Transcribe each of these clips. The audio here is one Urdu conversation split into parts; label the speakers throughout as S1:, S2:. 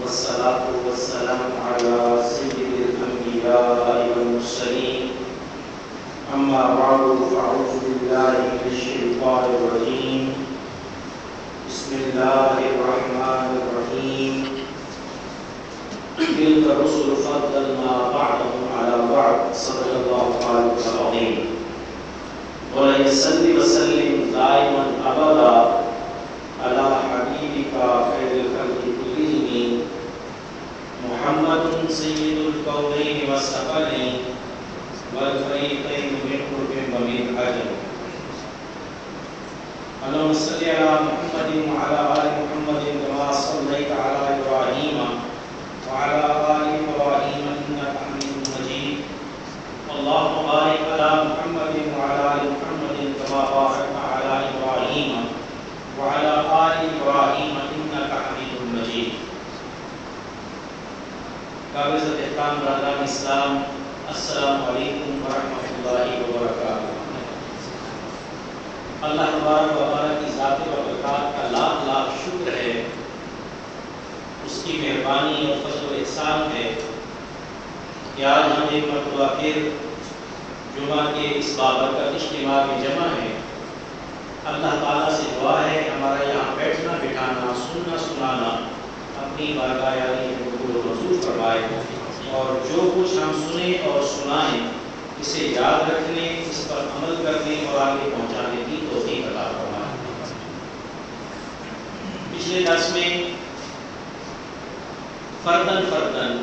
S1: والصلاة والسلام على سيد الأنبياء والمرسلين أما بعد فأعوذ بالله من الشيطان الرجيم بسم الله الرحمن الرحيم تلك الرسل فضلنا بعضهم على بعض صدق الله العظيم وليصل وسلم دائما أبدا على حبيبك خير الخلق كلهم محمد سيد الكونين والثقلين والفريقين من قرب ومن عجل اللهم صل على محمد وعلى آل محمد كما صليت على إبراهيم وعلى آل إبراهيم إنك حميد مجيد اللهم بارك على محمد وعلى آل محمد كما باركت على إبراهيم وعلى آل إبراهيم إنك حميد مجيد. قابل احترام برادران اسلام، السلام علیکم ورحمۃ اللہ وبرکاتہ. اللہ تبارک و تعالیٰ کی ذات و برکات کا لاکھ لاکھ شکر ہے، اس کی مہربانی اور فضل و احسان ہے کہ آج ہم ایک مرتبہ پھر جمعہ کے اس بابرکت اجتماع میں جمع ہیں. اللہ تعالیٰ سے دعا ہے ہمارا یہاں بیٹھنا بٹھانا سننا سنانا اپنی بارگاہ عالی قبول و منظور فرمائے، اور جو کچھ ہم سنیں اور سنائیں اسے یاد رکھنے، اس پر عمل کرنے اور آگے پہنچانے کی توفیق عطا فرمائے. پچھلے درس میں فردن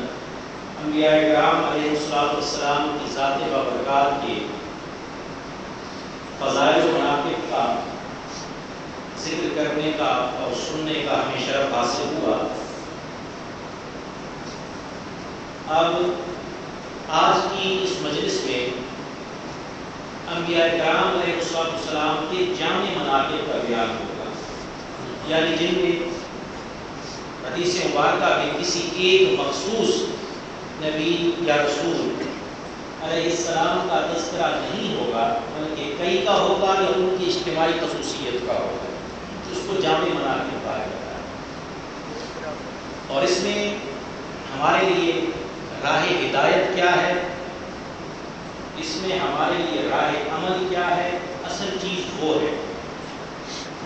S1: انبیاء کرام علیہ السلام کی ذات و برکات کے فضائل و مناقب کا ذکر کرنے کا اور سننے کا ہمیں شرف حاصل ہوا. اب آج کی اس مجلس میں انبیاء کرام علیہ السلام کے جامع مناقب کا بیان ہوگا، یعنی جن میں حدیث مبارکہ میں کسی ایک مخصوص نبی یا رسول علیہ السلام کا تذکرہ نہیں ہوگا، بلکہ کئی کا ہوگا یا ان کی اجتماعی خصوصیت کا ہوگا. اس کو جامع مناقب کہا جاتا ہے. اور اس میں ہمارے لیے راہ ہدایت کیا ہے، اس میں ہمارے لیے راہ عمل کیا ہے، اصل چیز وہ ہے.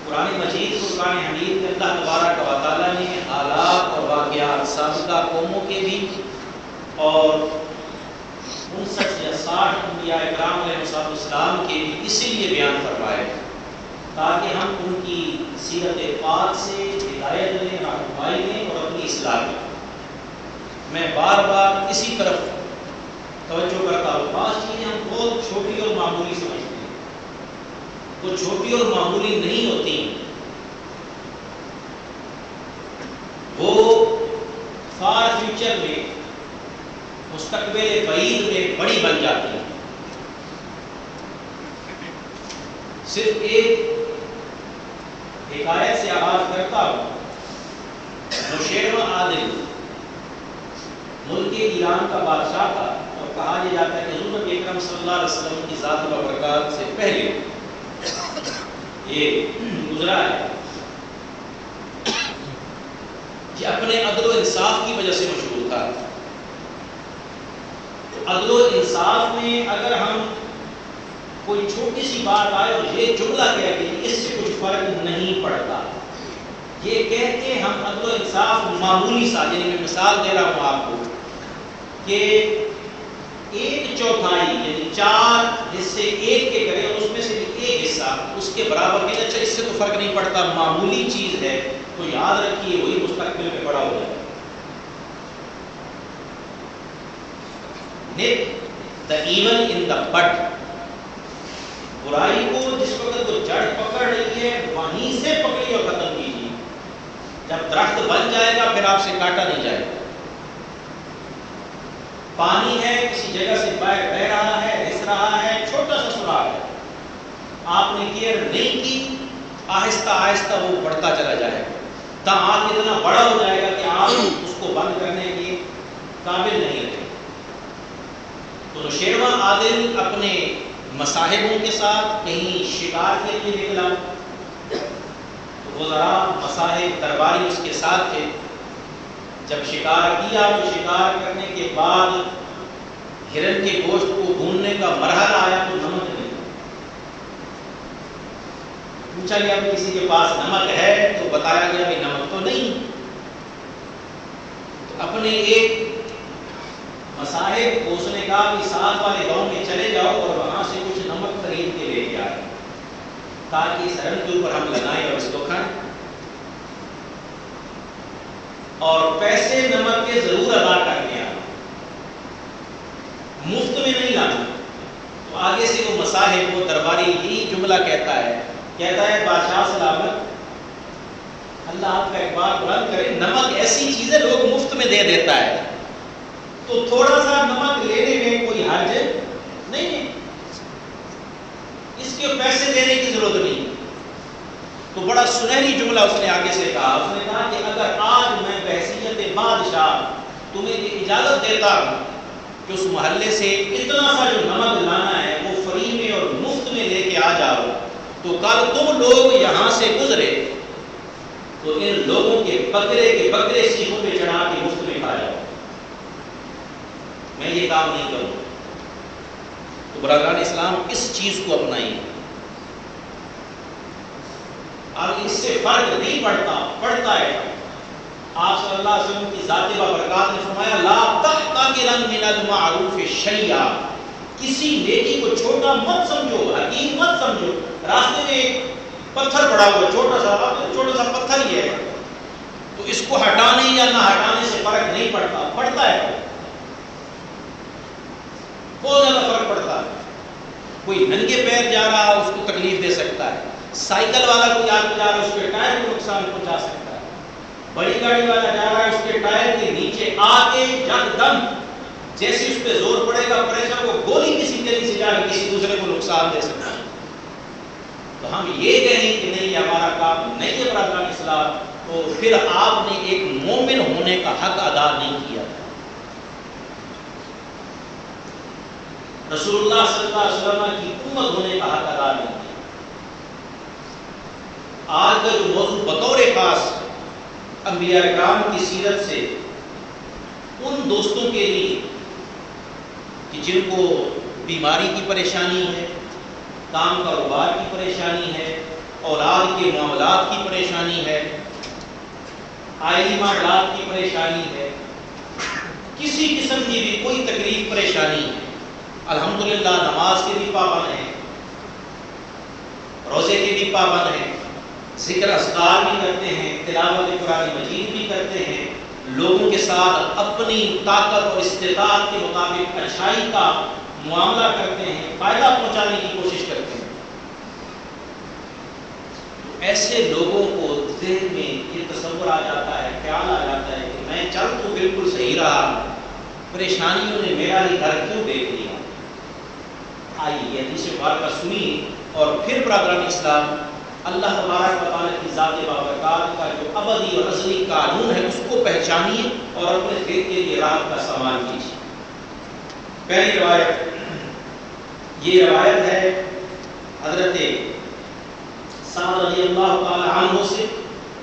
S1: قرآن مجید فرقان حمید میں اللہ تبارک و تعالیٰ نے حالات اور واقعات سابقہ قوموں کے بھی اور 59 یا 60 انبیاء کرام علیہ السلام کے بھی اسی لیے بیان فرمائے تاکہ ہم ان کی سیرت پاک سے ہدایت لیں، رہنمائی لیں اور اپنی اصلاح کریں. میں بار بار اسی طرف توجہ کرتا ہوں. بعض چیزیں ہم بہت چھوٹی اور معمولی سمجھتے ہیں، وہ چھوٹی اور معمولی نہیں ہوتی، وہ فار فیوچر میں مستقبل بعید میں بڑی بن جاتی ہے. صرف ایک حکایت سے آغاز کرتا ہوں. نوشیروان عادل ملک ایران کا بادشاہ تھا، اور کہا یہ جاتا ہے کہ حضور اکرم صلی اللہ علیہ وسلم کی ذات و برکات سے پہلے یہ گزرا ہے کہ اپنے عدل و انصاف کی وجہ سے مشہور تھا. عدل و انصاف میں اگر ہم کوئی چھوٹی سی بات آئے اور یہ جملہ کہہ کہ اس سے کچھ فرق نہیں پڑتا، یہ کہہ کے ہم عدل و انصاف معمولی سا، یعنی میں مثال دے رہا ہوں آپ کو کہ 1/4 یعنی 4 حصے ایک کے کرے اور اس میں سے ایک حصہ اس کے برابر نہیں، اچھا اس سے تو فرق نہیں پڑتا، معمولی چیز ہے، تو یاد رکھیے وہی مستقبل میں بڑا ہو جائے. Nip the evil in the bud. برائی کو جس وقت وہ جڑ پکڑ رہی ہے وہیں سے پکڑی اور ختم کیجیے. جب درخت بن جائے گا پھر آپ سے کاٹا نہیں جائے گا. پانی ہے کسی جگہ سے بہ رہا ہے، رس رہا ہے، چھوٹا سا سراخ ہے، آپ نے کیئر نہیں کی، آہستہ آہستہ وہ بڑھتا چلا جائے گا، آگ اتنا بڑا ہو جائے گا کہ آپ اس کو بند کرنے کے قابل نہیں رہے. تو نوشیروان عادل اپنے مصاحبوں کے ساتھ کہیں شکار کے لیے نکلا، تو وزراء مصاحب درباری اس کے ساتھ تھے. جب شکار کیا تو شکار کرنے کے بعد ہرن کے گوشت کو بھوننے کا مرحلہ آیا تو نمک نہیں، پوچھا گیا کسی کے پاس نمک ہے تو بتایا گیا کہ نمک تو نہیں. تو اپنے ایک مصاحب کو اس نے کہا کہ ساتھ والے گاؤں میں چلے جاؤ اور وہاں سے کچھ نمک خرید کے لے کے آئے تاکہ اس ہرن کے اوپر ہم لگائیں اور اس کو کھائیں. اور پیسے نمک کے ضرور ادا کرنے آنا، مفت میں نہیں لانا. تو آگے سے وہ مصاحب وہ درباری یہی جملہ کہتا ہے بادشاہ سلامت، اللہ آپ کا اقبال بلند کرے، نمک ایسی چیز ہے لوگ مفت میں دے دیتا ہے تو تھوڑا سا نمک لینے میں کوئی حرج نہیں ہے، اس کے پیسے دینے کی ضرورت نہیں. تو بڑا سنہری جملہ اس نے آگے سے کہا، اس نے کہا کہ اگر آج میں بحیثیت بادشاہ تمہیں یہ اجازت دیتا ہوں کہ اس محلے سے اتنا سا جو نمک لانا ہے وہ فری میں اور مفت میں لے کے آ جاؤ، تو کل تم لوگ یہاں سے گزرے تو ان لوگوں کے بکرے سیخوں پہ چڑھا کے مفت میں کھا جاؤ، میں یہ کام نہیں کروں. تو برادران اسلام اس چیز کو اپنائیں. اب اس سے فرق نہیں پڑتا ہے. آپ صلی اللہ علیہ وسلم کی ذات بابرکات نے فرمایا لا تحتقرن من المعروف شیئا، کسی نیکی کو چھوٹا مت سمجھو، حقیر مت سمجھو. راستے میں ایک پتھر پڑا ہوا چھوٹا سا پتھر ہی ہے تو اس کو ہٹانے یا نہ ہٹانے سے فرق نہیں پڑتا ہے، بہت زیادہ فرق پڑتا ہے. کوئی ننگے پیر جا رہا ہے اس کو تکلیف دے سکتا ہے، سائیکل والا کوئی آدمی جا رہا ہے اس کے ٹائر کو نقصان پہنچا سکتا ہے، بڑی گاڑی والا جا رہا ہے اس کے ٹائر کے نیچے آ کے یک دم جیسے اس پہ زور پڑے گا پریشر کو گولی کسی طریقے سے جا کے کسی دوسرے کو نقصان دے سکتا ہے. تو ہم یہ کہیں کہ نہیں ہمارا کام نہیں ہے برادران اسلام، تو پھر آپ نے ایک مومن ہونے کا حق ادا نہیں کیا. رسول اللہ صلی اللہ علیہ وسلم کی امت ہونے کا حق ادا نہیں کیا. آج کا جو موضوع بطور خاص انبیاء کرام کی سیرت سے ان دوستوں کے لیے کہ جن کو بیماری کی پریشانی ہے، کام کاروبار کی پریشانی ہے، اولاد کے معاملات کی پریشانی ہے، آئلی معاملات کی پریشانی ہے، کسی قسم کی بھی کوئی تکلیف پریشانی ہے، الحمدللہ نماز کے بھی پابند ہیں، روزے کے بھی پابند ہیں، ذکر اذکار بھی کرتے ہیں، تلاوت قرآن مجید بھی کرتے ہیں، لوگوں کے ساتھ اپنی طاقت اور استطاعت کے مطابق اچھائی کا معاملہ کرتے ہیں، فائدہ پہنچانے کی کوشش کرتے ہیں. ایسے لوگوں کو ذہن میں یہ تصور آ جاتا ہے، خیال آ جاتا ہے کہ میں چل تو بالکل صحیح رہا، پریشانیوں نے میرا ہی گھر کیوں دیکھ لیا. آئیے حدیث مبارکہ سنیے اور پھر برادران اسلام اللہ تبارک و تعالیٰ کی ذات بابرکات کا جو ابدی اور ازلی قانون ہے اس کو پہچانیے اور اپنے خیر کے لیے راحت کا سامان کیجیے. پہلی روایت یہ روایت ہے حضرت سعد رضی اللہ تعالی عنہ سے،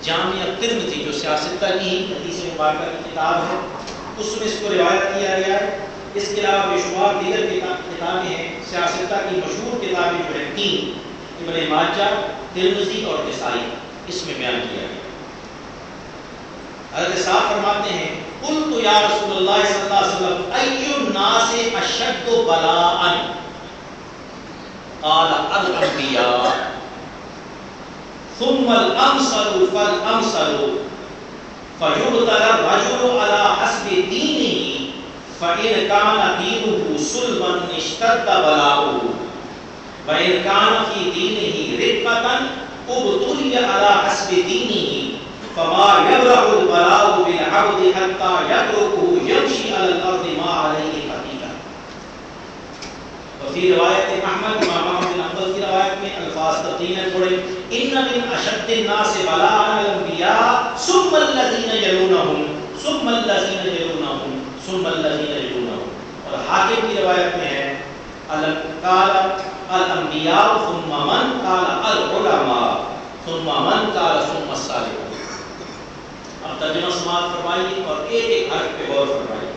S1: جامع ترمذی جو سیاستہ کی حدیث مبارکہ کی کتاب ہے اس میں اس کو روایت کیا گیا ہے. اس کے علاوہ بے شمار دیگر کتابیں ہیں، سیاستہ کی مشہور کتابیں جو ہیں 3 ابن ماجہ، ترمذی اور نسائی، اس میں بیان کیا گیا. حضرت صاحب فرماتے ہیں قلت یا رسول اللہ صلی اللہ علیہ وسلم ای الناس اشد بلاء قال الانبیاء ثم الامثل فالامثل فیبتلی الرجل على حسب دینه فإن كان دینه صلبا اشتد بلاؤه وإن كان في دینه رقة ابتلی على حسب دینه فما يبرأ البلاء بالعبد حتى يتركه يمشي على الأرض ما عليه خطيئة. وفي روایت احمد امام احمد بن حنبل کی روایت میں الفاظ تقرین پڑے ان من اشد الناس بلاء الانبیاء ثم الذين يلونهم ثم الذين يلونهم ثم الذين يلونهم. اور حاکم کی روایت میں ہے قال الانبیاء ثم من قال العلماء ثم من قال ثم الصالحون. اب ترجمہ سماعت فرمائیے اور ایک ایک حرف پہ غور فرمائیے۔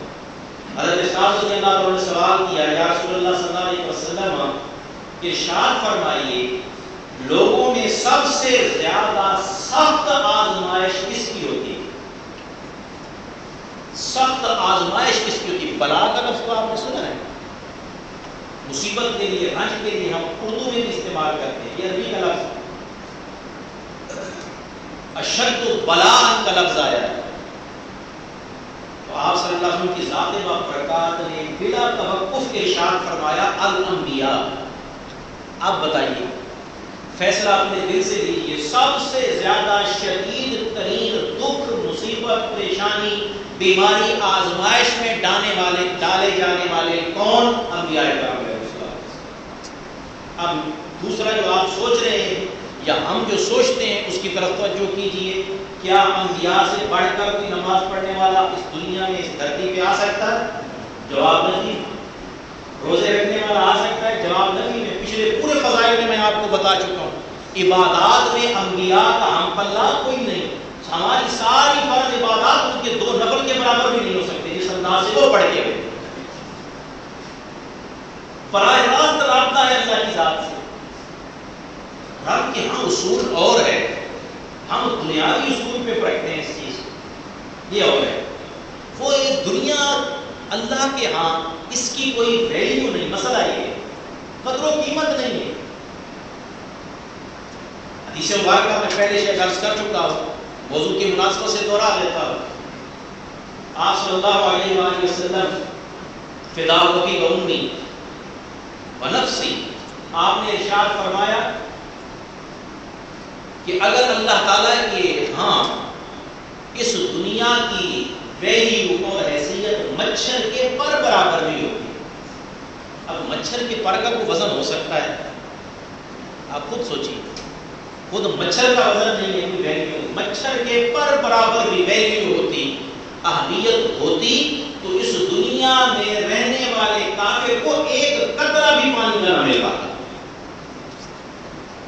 S1: حضرت سعد رضی اللہ عنہ نے سوال کیا، یا رسول اللہ صلی اللہ علیہ وسلم ارشاد فرمائیے لوگوں میں سب سے زیادہ سخت آزمائش کس کی ہوتی ہے؟ سخت آزمائش کس کی ہوتی ہے؟ بلا کا لفظ تو آپ نے سنا ہے، مصیبت کے لیے، رنج کے لیے ہم اردو میں بھی استعمال کرتے ہیں، یہ عربی کا لفظ اشد بلاء کا لفظ آیا ہے۔ تو آپ صلی اللہ علیہ وسلم کی ذات بابرکات نے بلا توقف ارشاد فرمایا الانبیاء۔ اب بتائیے، فیصلہ اپنے دل سے لیجیے، سب سے زیادہ شدید ترین دکھ، مصیبت، پریشانی، بیماری، آزمائش میں ڈالے جانے والے کون؟ انبیاء کرام علیہ السلام۔ اب دوسرا جو آپ سوچ رہے ہیں یا ہم جو سوچتے ہیں اس کی طرف توجہ کیجیے، کیا انبیاء سے بڑھ کر کوئی نماز پڑھنے والا اس دنیا میں، اس دھرتی پہ آ سکتا ہے؟ جواب نہیں۔ روزے رکھنے والا آ سکتا ہے؟ جواب نہیں۔ میں پچھلے پورے فضائل میں آپ کو بتا چکا ہوں، عبادات میں انبیاء کا ہم پلہ کوئی نہیں۔ ہماری ساری فرض عبادات ان کے 2 نفل کے برابر بھی نہیں ہو سکتے جس انداز سے وہ پڑھ کے ہوئے۔ براہ راست رابطہ ہے اللہ کی ذات سے۔ رب کے ہم اصول اور ہے، ہم دنیاوی اصول پہ پرکھتے ہیں اس چیز کو، یہ اور ہے۔ وہ یہ دنیا اللہ کے ہاں اس کی کوئی ویلیو نہیں، مسئلہ یہ ہے، قدر و قیمت نہیں ہے۔ حدیث مبارکہ میں پہلے سے عرض کر چکا ہوں، موضوع کی مناسبت سے دوہرا دیتا ہوں۔ آپ صلی اللہ علیہ وآلہ وسلم فداء ابی و امی و نفسی، آپ نے ارشاد فرمایا کہ اگر اللہ تعالیٰ کے ہاں اس دنیا کی ویلیو اور حیثیت مچھر کے پر برابر نہیں ہوتی۔ اب مچھر کے پر کا کوئی وزن ہو سکتا ہے؟ آپ خود سوچیے، خود مچھر کا وزن نہیں ہے، کوئی ویلیو نہیں۔ مچھر کے پر برابر بھی ویلیو ہوتی، اہمیت ہوتی، تو اس دنیا میں رہنے والے کافر کو ایک قطرہ بھی پانی نہ مل پاتا۔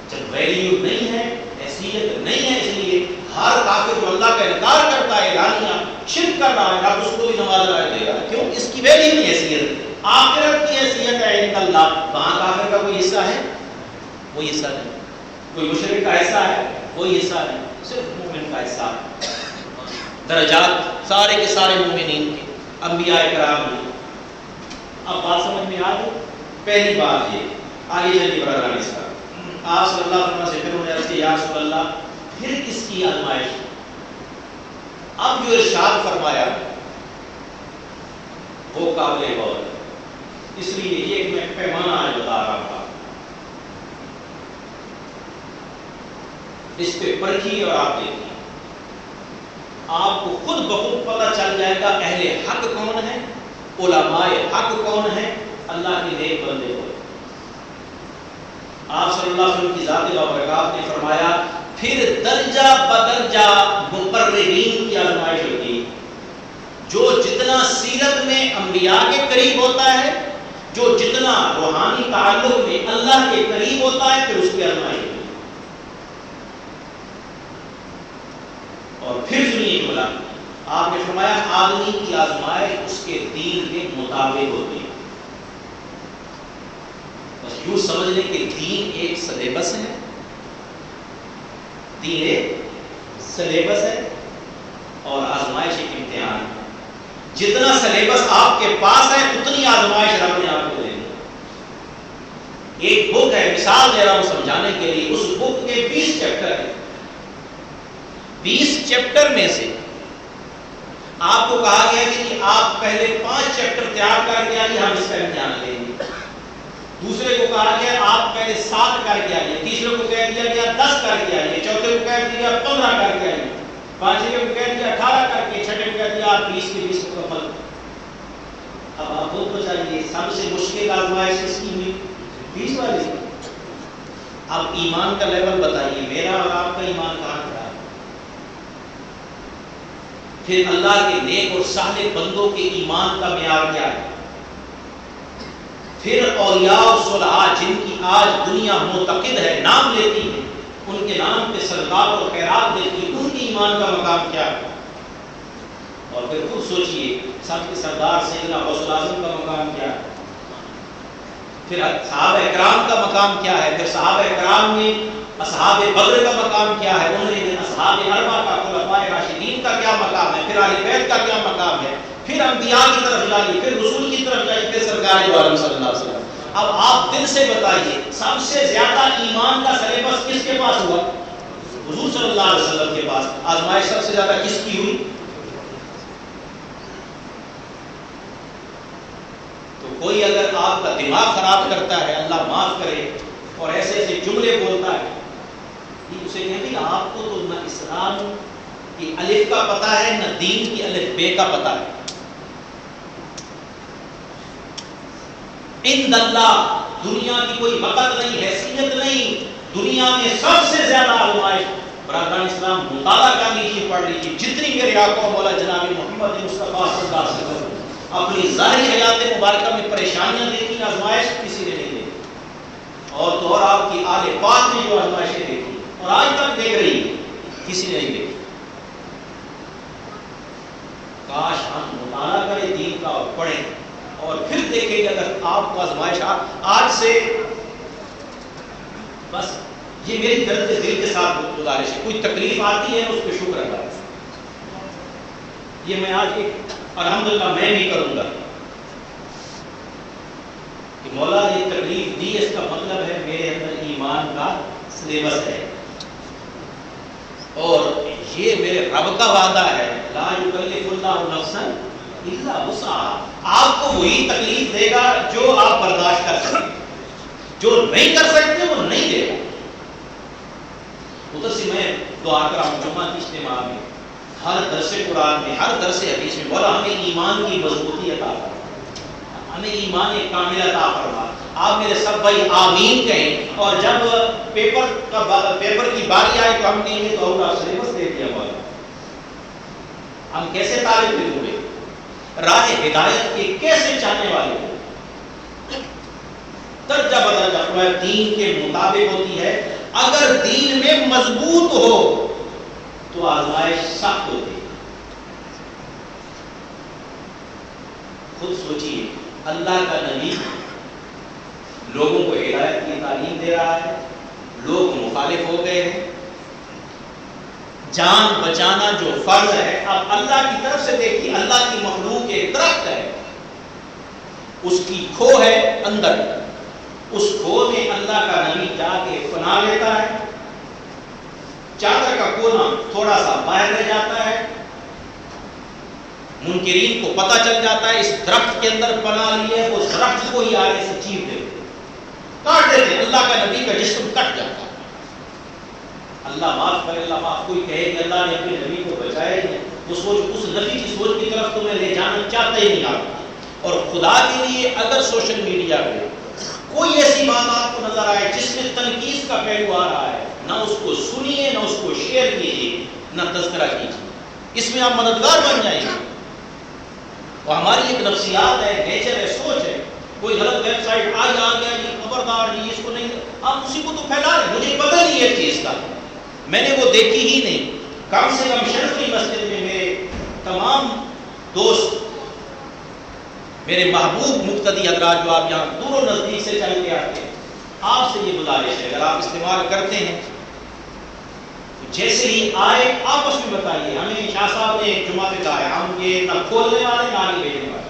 S1: جب ویلیو نہیں ہے، حیثیت نہیں ہے، اس لیے ہر کافر جو اللہ کا انکار کرتا ہے، اعلانیہ شرک کر رہا ہے، رب اس کو بھی نواز دے گا۔ کیوں؟ اس کی ویلیو نہیں، حیثیت، آخرت کی حیثیت ہے عند اللہ۔ وہاں کافر کا کوئی حصہ ہے؟ کوئی حصہ نہیں۔ کوئی مشرک کا حصہ ہے؟ کوئی حصہ نہیں، صرف مومن کا حصہ ہے۔ درجات سارے کے سارے مومنین کے، انبیاء کرام کی۔ اب بات سمجھ میں آ گئی؟ پہلی بات یہ، آگے چلیے برادران اس کا۔ آپ صلی اللہ علیہ وسلم سے پھر انہوں نے عرض کیا، یا رسول اللہ پھر کس کی آزمائش؟ اب جو ارشاد فرمایا وہ قابل غور ہے، اس لیے یہ ایک میں پیمانہ آج بتا رہا تھا، اس پہ پرکھیے اور آپ دیکھیے، آپ کو خود بخود پتہ چل جائے گا اہل حق کون ہے، علماء حق کون ہے، اللہ کے نیک بندے کون۔ آپ صلی اللہ علیہ وسلم کی ذات بابرکات نے فرمایا پھر درجہ بدرجہ مقربین کی آزمائش ہوتی، جو جتنا سیرت میں انبیاء کے قریب ہوتا ہے، جو جتنا روحانی تعلق میں اللہ کے قریب ہوتا ہے، پھر اس کی آزمائش ہوتی۔ اور پھر سنیے بولا، آپ نے فرمایا آدمی کی آزمائش اس کے دین کے مطابق ہوتی ہے۔ بس یوں سمجھ لیں کہ دین ایک سلیبس ہے، دین ایک سلیبس ہے اور آزمائش ایک امتحان ہے۔ جتنا سلیبس آپ کے پاس ہے اتنی آزمائش رب نے آپ کو دے دی۔ ایک بک ہے، مثال دے رہا ہوں سمجھانے کے لیے، اس بک کے 20 چیپٹر ہیں، 20 چیپٹر میں سے آپ کو کہا گیا کہ آپ پہلے 5 چیپٹر تیار کر کے آئیے، ہم اس کا امتحان لیں گے۔ دوسرے کو کہا گیا آپ پہلے 7 کر کے آئیے، تیسرے کو کہہ دیا گیا 10 کر کے آئیے، چوتھے کو کہہ دیا 15 کر کے آئیے، پانچویں کو کہہ دیا 18 کر کے، چھٹے کو کہہ دیا آپ 20 کے 20 مکمل۔ اب آپ خود بتائیے سب سے مشکل آزمائش کس کی ہوئی؟ 20 والی۔ اب ایمان کا لیول بتائیے، میرا اور آپ کا ایمان کہاں کھڑا ہے؟ پھر اللہ کے نیک اور صالح بندوں کے ایمان کا معیار کیا ہے؟ پھر اولیاء و صلحاء جن کی آج دنیا معتقد ہے، نام لیتی ہے، ان کے نام پہ صدقات اور خیرات دیتی ہے، ان کی ایمان کا مقام کیا ہے؟ اور پھر خود سوچئے سب کے سردار سیدنا غوث الاعظم کا مقام کیا ہے، پھر صحابہ اکرام کا مقام کیا ہے، پھر صحابہ اکرام میں اصحاب بدر کا مقام کیا ہے، انہوں نے اصحاب اربعہ کا خلفاء راشدین کا کیا مقام ہے، پھر اہل بیت کا کیا مقام ہے، پھر انبیاء کی طرف جائیے، پھر رسول کی طرف جائیے، پھر سرکار دو عالم صلی اللہ علیہ وسلم۔ اب آپ دل سے بتائیے سب سے زیادہ ایمان کا سلیبس کس کے پاس ہوا؟ حضور صلی اللہ علیہ وسلم کے پاس۔ آزمائش سب سے زیادہ کس کی ہوئی؟ تو کوئی اگر آپ کا دماغ خراب کرتا ہے، اللہ معاف کرے، اور ایسے ایسے جملے بولتا ہے، یہ اسے کہیں گے آپ کو تو نہ اسلام کی الف کا پتہ ہے، نہ دین کی الف بے کا پتہ ہے۔ عند اللہ دنیا کی کوئی وقت نہیں، حیثیت نہیں، دنیا میں سب سے زیادہ آزمائش برادران اسلام مطالعہ کر لیجیے، پڑھ لیجیے، جتنی میرے آقا مولا جناب محمد مصطفیٰ صلی اللہ علیہ وسلم اپنی ظاہری حیات مبارکہ میں پریشانیاں دیکھی، آزمائش کسی نے نہیں دیکھی، اور تو اور آپ کی آل پاک نے جو آزمائشیں دیکھی اور آج تک دیکھ رہی ہے، کسی نے نہیں دیکھی۔ کاش ہم مطالعہ کریں دین کا اور پڑھیں، اور پھر دیکھیں کہ اگر آپ کو آزمائش آج سے، بس یہ میری درد دل کے ساتھ گزارش ہے، کوئی تکلیف آتی ہے اس پہ شکر ادا کریں۔ یہ میں آج ایک الحمدللہ میں بھی کروں گا کہ مولا نے تکلیف دی، اس کا مطلب ہے میرے اندر ایمان کا سلیبس ہے، اور یہ میرے رب کا وعدہ ہے، لا یکلف اللہ نفسا الا وسعها۔ آپ کو وہی تکلیف دے گا جو آپ برداشت کر سکتے، جو نہیں کر سکتے وہ نہیں دے گا۔ ادھر سے میں دعا کر رہا ہوں جمعہ کی اجتماع میں، ہر درس قرآن میں، ہر درس حدیث میں، مولا ہمیں ایمان کی مضبوطی عطا فرما، ہمیں ایمان کامل عطا فرما۔ آپ میرے سب بھائی آمین کہیں، اور جب پیپر کی باری آئے تو ہم کہیں گے تو اللہ سلیبس دے دیا مولا، ہم کیسے طالب علم ہوئے، راہ ہدایت کے کیسے چاہنے والے ہو، درجہ بدرجہ دین کے مطابق ہوتی ہے۔ اگر دین میں مضبوط ہو تو آزمائش سخت ہوتی ہے۔ خود سوچئے، اللہ کا نبی لوگوں کو ہدایت کی تعلیم دے رہا ہے، لوگ مخالف ہو گئے ہیں، جان بچانا جو فرض ہے، اب اللہ کی طرف سے دیکھیے، اللہ کی مخلوق ایک درخت ہے، اس کی کھو ہے اندر، اس کھو میں اللہ کا نبی جا کے پناہ لیتا ہے، چادر کا کونا تھوڑا سا باہر رہ جاتا ہے، منکرین کو پتہ چل جاتا ہے اس درخت کے اندر پناہ لی ہے، وہ درخت کو ہی آگے سے چیر دیتے، کاٹ دیتے، اللہ کا نبی کا جسم کٹ جاتا ہے۔ اللہ معاف کرے، اللہ معاف، کوئی کہے کہ اللہ نے اپنے نبی کو بچایا ہی نہیں، اس نبی کی سوچ کی طرف تو میں لے جانا چاہتا ہی نہیں آپ۔ اور خدا کے لیے اگر سوشل میڈیا پہ کوئی ایسی بات آپ کو نظر آئے جس میں تنقید کا پہلو آ رہا ہے، نہ اس کو سنیے، نہ اس کو شیئر کیجیے، نہ تذکرہ کیجیے، اس میں آپ مددگار بن جائیں گے۔ اور ہماری ایک نفسیات ہے، نیچر ہے، سوچ ہے، کوئی غلط ویب سائٹ آ گیا جی خبردار جی اس کو نہیں، آپ اسی کو تو پھیلا رہے، مجھے پتہ نہیں ہے چیز کا، میں نے وہ دیکھی ہی نہیں۔ کم سے کم شرفی مسجد میں میرے تمام دوست، میرے محبوب مقتدی حضرات جو آپ یہاں دور و نزدیک سے چل کے آتے ہیں، آپ سے یہ گزارش ہے اگر آپ استعمال کرتے ہیں تو جیسے ہی آئے آپس میں بتائیے۔ ہمیں شاہ صاحب نے جمعہ پہ کہا ہے ہم یہ نہ کھولنے والے نہ آگے بھیجنے والے،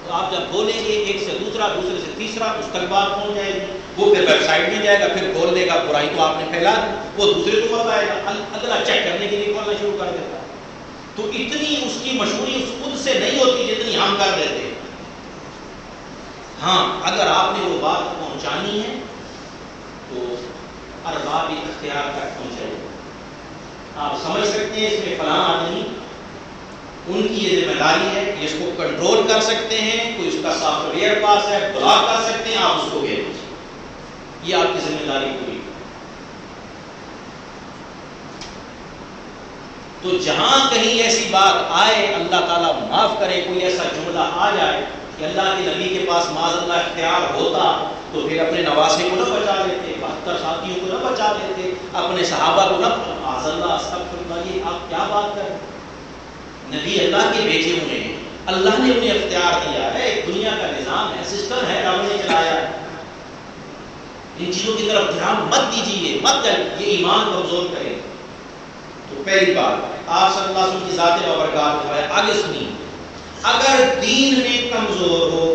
S1: تو آپ جب بولیں گے ایک سے دوسرا، دوسرے سے تیسرا، اس تک بات پہنچ جائے گی، وہ پھر ویب سائٹ میں جائے گا، پھر کھول دے گا، برائی تو آپ نے پھیلا دی، وہ دوسرے کو بتائے گا، اگلا چیک کرنے کے لیے کھولنا شروع کر دیتا ہے۔ تو اتنی اس کی مشہوری اس خود سے نہیں ہوتی جتنی ہم کر دیتے ہیں۔ ہاں اگر آپ نے وہ بات پہنچانی ہے تو ارباب اختیار تک پہنچائے، آپ سمجھ سکتے ہیں اس میں فلاں آدمی، ان کی یہ ذمہ داری ہے کہ اس کو کنٹرول کر سکتے ہیں، کوئی اس کا سافٹ ویئر پاس ہے، بلاک کر سکتے ہیں، آپ اس کو بھیج دیجیے، یہ آپ کی ذمہ داری پوری۔ تو جہاں کہیں ایسی بات آئے، اللہ تعالیٰ معاف کرے، کوئی ایسا جملہ آ جائے کہ اللہ کے نبی کے پاس معاذ اللہ اختیار ہوتا تو پھر اپنے نواسے کو نہ بچا لیتے، 72 ساتھیوں کو نہ بچا لیتے، اپنے صحابہ کو نہ معاذ اللہ استغفر اللہ، یہ آپ کیا بات کر رہے ہیں؟ نبی اللہ کے بیٹے ہوئے ہیں، اللہ نے انہیں اختیار دیا ہے، ایک دنیا کا نظام ہے، سسٹم ہے، رب نے چلایا ہے، ان چیزوں کی طرف دھیان مت دیجیے، مت کریں، یہ ایمان کمزور کرے۔ تو پہلی بات آپ صلی اللہ علیہ وسلم کی ذات و برکات ہے۔ آگے سنیے، اگر دین میں کمزور ہو،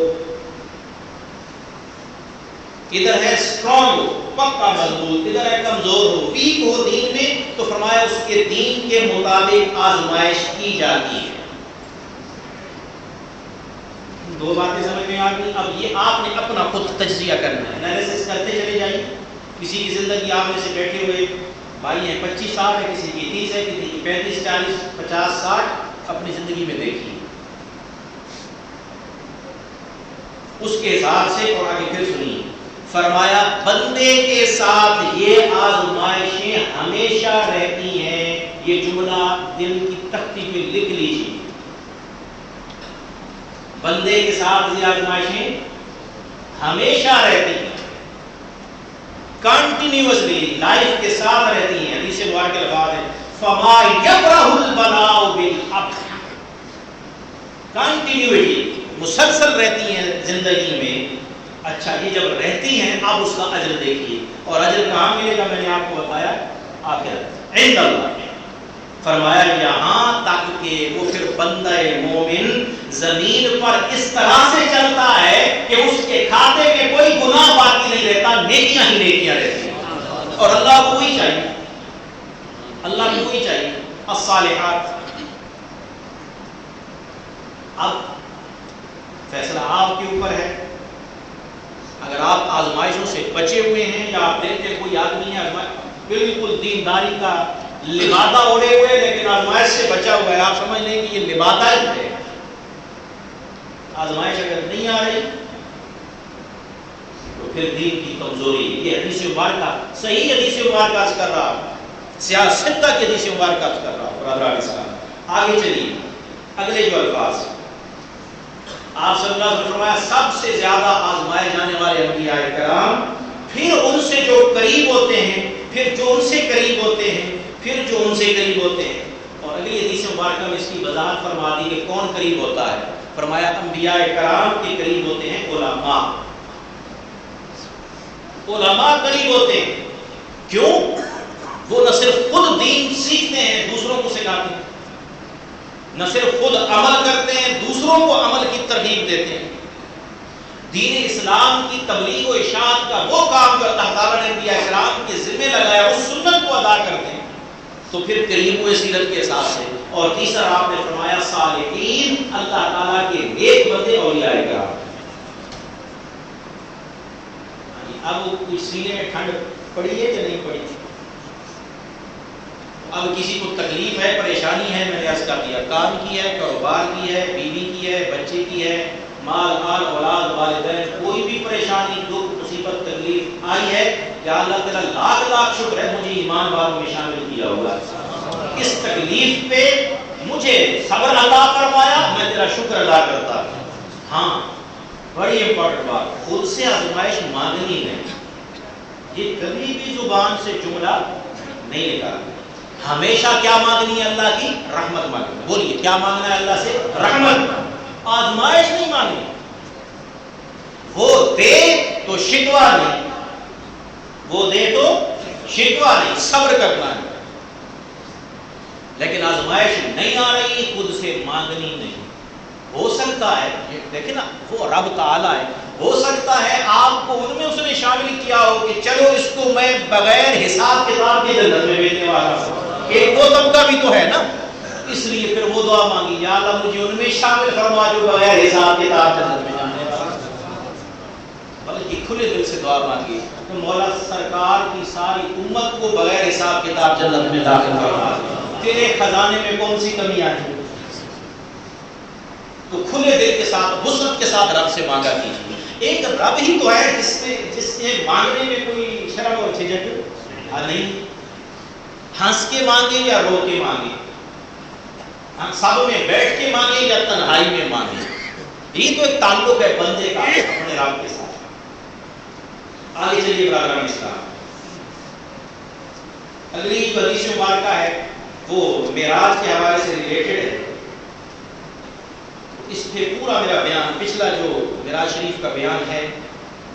S1: ادھر ہے اسٹرانگ ہو، پکا مضبوط، ادھر ہے کمزور ہو، ویک ہو دین میں، تو فرمایا اس کے دین کے مطابق آزمائش کی جاتی ہے۔ دو باتیں سمجھ میں آ گئی۔ اب یہ آپ نے اپنا خود تجزیہ کرنا ہے، انالیسس کرتے چلے جائیے۔ کسی کی زندگی آپ میں سے بیٹھے ہوئے بھائی ہیں 25 سال ہے، کسی کی 30 ہے، کسی کی 35 40 50 60، اپنی زندگی میں دیکھیے اس کے حساب سے۔ اور آگے پھر سنیے، فرمایا بندے کے ساتھ یہ آزمائشیں ہمیشہ رہتی ہیں۔ یہ جملہ دل کی تختی پہ لکھ لیجیے، بندے کے ساتھ یہ آزمائشیں ہمیشہ رہتی ہیں، کنٹینیوسلی لائف کے ساتھ رہتی ہیں۔ حدیث مبارک کے الفاظ ہیں فما یبرح البلاء بالحق، کنٹینیوٹی، مسلسل رہتی ہیں زندگی میں۔ اچھا، یہ جب رہتی ہیں اب اس کا اجر دیکھیے، اور اجر کہاں ملے گا؟ میں نے آپ کو بتایا آخرت عند اللہ۔ فرمایا یہاں تک کہ وہ پھر بندہ مومن زمین پر اس طرح سے چلتا ہے کہ اس کے کھاتے میں کوئی گناہ باقی نہیں رہتا، نیکیاں ہی نیکیاں رہتی ہیں، اور اللہ کو ہی چاہیے، اللہ کو ہی چاہیے الصالحات۔ اب فیصلہ آپ کے اوپر ہے، اگر آپ آزمائشوں سے بچے ہوئے ہیں، یا آپ دیکھتے ہیں کوئی آدمی ہے بالکل دینداری کا لبادہ اوڑے ہوئے لیکن آزمائش سے بچا ہوا ہے، آپ سمجھ لیں کہ یہ لبادہ ہی ہے۔ آزمائش اگر نہیں آ رہی تو پھر دین کی کمزوری ہے۔ یہ حدیث مبارکہ صحیح حدیث مبارکہ عرض کر رہا ہوں، سیاست کی حدیث مبارکہ عرض کر رہا ہوں برادران اسلام۔ آگے چلیے، اگلے جو الفاظ آپ صلی اللہ علیہ وسلم نے فرمایا سب سے زیادہ آزمائے جانے والے انبیاء کرام، پھر ان سے جو قریب ہوتے ہیں، پھر جو ان سے قریب ہوتے ہیں، پھر جو ان سے قریب ہوتے ہیں۔ اور اگلی حدیث مبارکہ میں اس کی وضاحت فرما دی کہ کون قریب ہوتا ہے۔ فرمایا انبیاء کرام کے قریب ہوتے ہیں علماء، علماء قریب ہوتے ہیں۔ کیوں؟ وہ نہ صرف خود دین سیکھتے ہیں، دوسروں کو سکھاتے ہیں، نہ صرف خود عمل کرتے ہیں، دوسروں کو عمل کی ترغیب دیتے ہیں۔ دین اسلام کی تبلیغ و اشاعت کا وہ کام جو اللہ تعالیٰ نے انبیاء کرام کے ذمہ لگایا، اس سنت کو ادا کرتے ہیں، تو پھر قریب ہوئے سیرت کے حساب سے۔ اور تیسرا آپ نے فرمایا صالحین، اللہ تعالیٰ کے نیک بندے اولیاء کرام۔ اب کچھ سینے میں ٹھنڈ پڑی ہے کہ نہیں پڑی؟ اب کسی کو تکلیف ہے، پریشانی ہے، میں نے عرض کر دیا، کام کی ہے، کاروبار کی ہے، بیوی کی ہے، بچے کی ہے، مال اولاد والدین، کوئی بھی پریشانی دکھ مصیبت تکلیف آئی ہے، یا اللہ تعالیٰ لاکھ لاکھ شکر ہے مجھے ایمان والوں میں شامل کیا ہوا ہے، اس تکلیف پہ مجھے صبر عطا فرمایا، میں تیرا شکر ادا کرتا ہوں۔ ہاں بڑی امپورٹنٹ بات، خود سے آزمائش مانگنی نہیں، یہ کبھی بھی زبان سے جملہ نہیں نکالنا، ہمیشہ کیا مانگنی ہے؟ اللہ کی رحمت مانگنی۔ بولیے کیا مانگنا ہے اللہ سے؟ رحمت، آزمائش نہیں مانگنی۔ وہ دے تو شکوہ نہیں، وہ دے تو شکوہ نہیں، صبر کرنا ہے۔ لیکن آزمائش نہیں آ رہی، خود سے مانگنی نہیں۔ ہو سکتا ہے دیکھیں نا، وہ رب تعالیٰ ہے، ہو سکتا ہے آپ کو ان میں اس نے شامل کیا ہو کہ چلو اس کو میں بغیر حساب کتاب کے جنت میں بھیجنے والا ہوں، ایک وہ طبقہ بھی تو ہے نا، اس لیے پھر وہ دعا مانگی، یا اللہ مجھے ان میں شامل فرما جو بغیر حساب کتاب جنت میں جانے والا، بلکہ کھلے دل سے دعا مانگی تو مولا سرکار کی ساری امت کو بغیر حساب کتاب جنت میں داخل کروا، تیرے خزانے میں کون سی کمی آئی؟ تو کھلے دل کے ساتھ وسعت کے ساتھ رب سے مانگا کیجیے۔ ایک رب ہی تو ہے جس سے مانگنے میں کوئی شرم اور جھجک نہیں، ہنس کے مانگے یا رو کے مانگے، سب میں بیٹھ کے مانگے یا تنہائی میں مانگے، یہ تو ایک تعلق ہے بندے کا اپنے رب کے ساتھ۔ آگے چلیے برادران اسلام، اگلی جو حدیث مبارکہ ہے وہ معراج کے حوالے سے ریلیٹڈ ہے. اس پہ پورا میرا بیان پچھلا جو معراج شریف کا بیان ہے